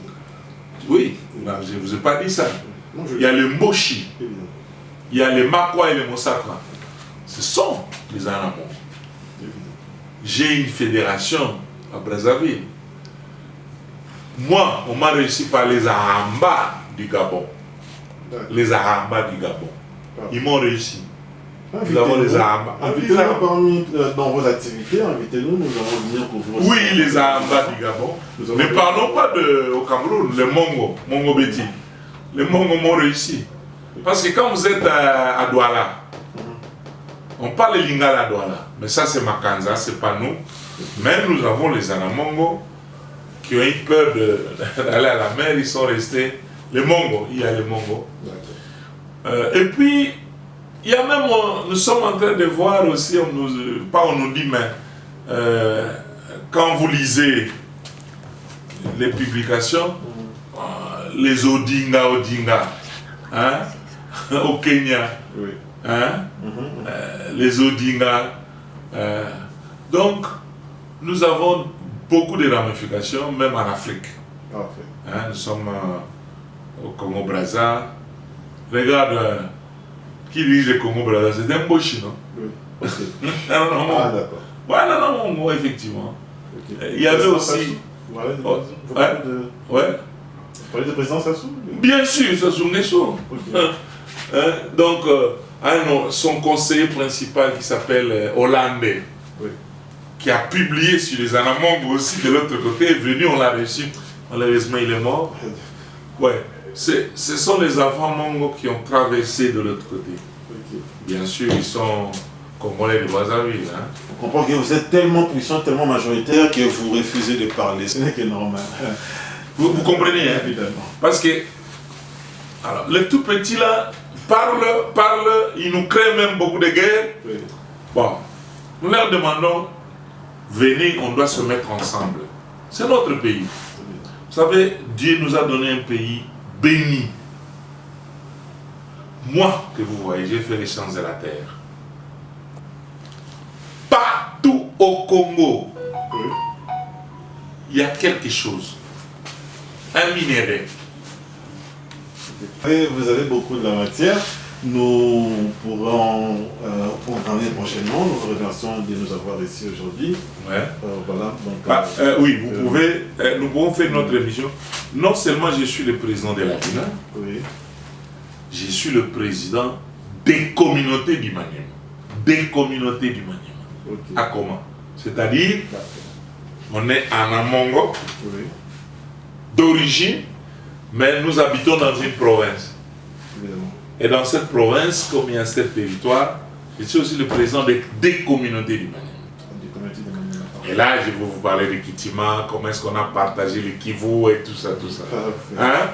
Oui, je ne vous ai pas dit ça. Il y a le Moshi, il y a le Makwa et le Mosakra. Ce sont les Anamongo. J'ai une fédération à Brazzaville. Moi, on m'a réussi par les Ahamba du Gabon. Les Ahamba du Gabon. Ils m'ont réussi. Nous avons les Ahamba. Invitez-nous dans vos activités, invitez-nous, nous allons venir couvrir. Oui, les Ahamba du Gabon. Ne parlons pas au Cameroun, les Mongo Betty. Les Mongo m'ont réussi. Parce que quand vous êtes à Douala, on parle lingala à Douala, mais ça c'est Makanza, c'est pas nous. Mais nous avons les Anamongo qui ont eu peur d'aller à la mer, ils sont restés. Les Mongo, il y a les Mongo. Et puis, il y a même, nous sommes en train de voir aussi, on nous dit, mais quand vous lisez les publications, les Odinga, hein, au Kenya, oui. Hein, les Odinga. Donc, nous avons beaucoup de ramifications, même en Afrique. Parfait. Hein, nous sommes au Congo-Brazza. Regarde, qui dirige le Congo-Brazza? C'est un Boshi, non? Oui. Okay. Ah, d'accord. Voilà, non, effectivement. Okay. Il y avait aussi... Vous parlez de président Sassou? Bien sûr, Sassou Nguesso. Donc, son conseiller principal qui s'appelle Hollande, oui, qui a publié sur les Anamongo aussi de l'autre côté, est venu, on l'a reçu. Malheureusement, il est mort. Ouais. Ce sont les enfants Mongo qui ont traversé de l'autre côté. Okay. Bien sûr, ils sont Congolais de Brazzaville. Hein. On comprend que vous êtes tellement puissant, tellement majoritaire que vous refusez de parler. Ce n'est que normal. Vous comprenez, hein? Évidemment. Parce que alors, les tout petits là parlent, ils nous créent même beaucoup de guerres. Oui. Bon, nous leur demandons, venez, on doit se mettre ensemble. C'est notre pays. Vous savez, Dieu nous a donné un pays béni. Moi, que vous voyez, j'ai fait les champs de la terre. Partout au Congo, Oui. il y a quelque chose un minerai. Et vous avez beaucoup de la matière. Nous pourrons programmer prochainement. Nous vous remercions de nous avoir ici aujourd'hui. Ouais. Voilà, donc, oui, vous pouvez, nous pouvons faire notre émission. Non seulement je suis le président de la Guinée, oui. Je suis le président des communautés du Maniema. Des communautés du Maniema. Okay. À comment? C'est-à-dire, on est en Amongo, oui. d'origine, mais nous habitons dans une province. Évidemment. Et dans cette province, comme il y a 7 territoires, je suis aussi le président des communautés du Maniema. Et là, je vais vous parler de Kitima, comment est-ce qu'on a partagé le Kivu et tout ça, tout ça. Hein?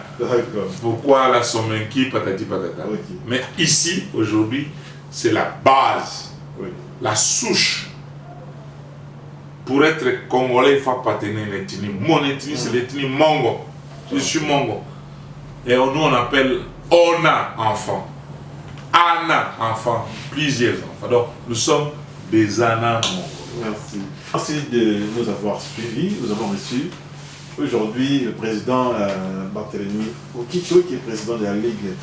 Pourquoi la Somenki, patati patata. Okay. Mais ici, aujourd'hui, c'est la base, oui. La souche. Pour être congolais, il faut appartenir à l'ethnie. Mon ethnie, c'est l'ethnie Mongo. Je suis Mongo. Et nous, on appelle Ona enfant. Ana enfant. Plusieurs enfants. Donc, nous sommes des Ana Mongo. Merci. Merci de nous avoir suivis. Nous avons reçu aujourd'hui le président Barthélemy Okito, qui est président de la Ligue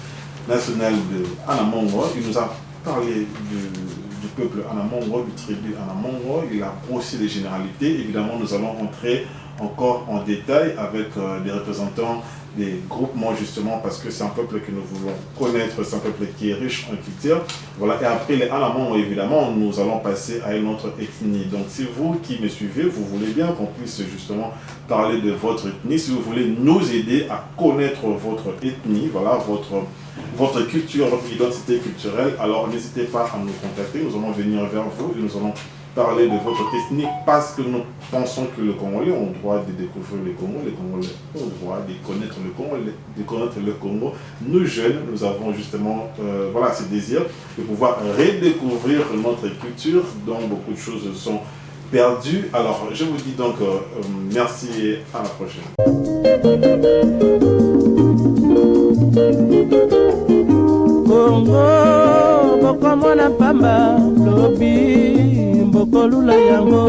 nationale de Anamongo. Il nous a parlé du peuple Anamongo, du tribu Anamongo. Il a brossé les généralités. Évidemment, nous allons entrer encore en détail avec des représentants des groupements, justement parce que c'est un peuple que nous voulons connaître, c'est un peuple qui est riche en culture. Voilà. Et après les Anamongo, évidemment, nous allons passer à une autre ethnie. Donc si vous qui me suivez, vous voulez bien qu'on puisse justement parler de votre ethnie, si vous voulez nous aider à connaître votre ethnie, voilà, votre culture, votre identité culturelle, alors n'hésitez pas à nous contacter. Nous allons venir vers vous et nous allons parler de votre ethnie parce que nous pensons que le Congolais ont le droit de découvrir le Congo, les Congolais ont le droit de connaître le Congo, de connaître le Congo. Nous jeunes, nous avons justement voilà, ce désir de pouvoir redécouvrir notre culture dont beaucoup de choses sont perdues. Alors je vous dis donc merci et à la prochaine. Congo, bokomona pamba, lobi, bokolula yango.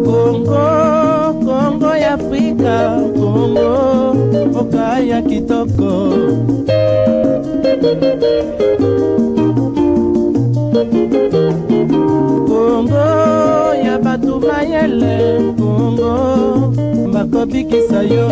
Congo, Congo ya Afrika, Congo, boka ya kitoko. Congo ya batu mayele, Congo, bakobikisa yo.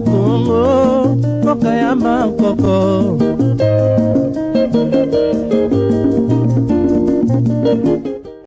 Congo, mboka ya makoko.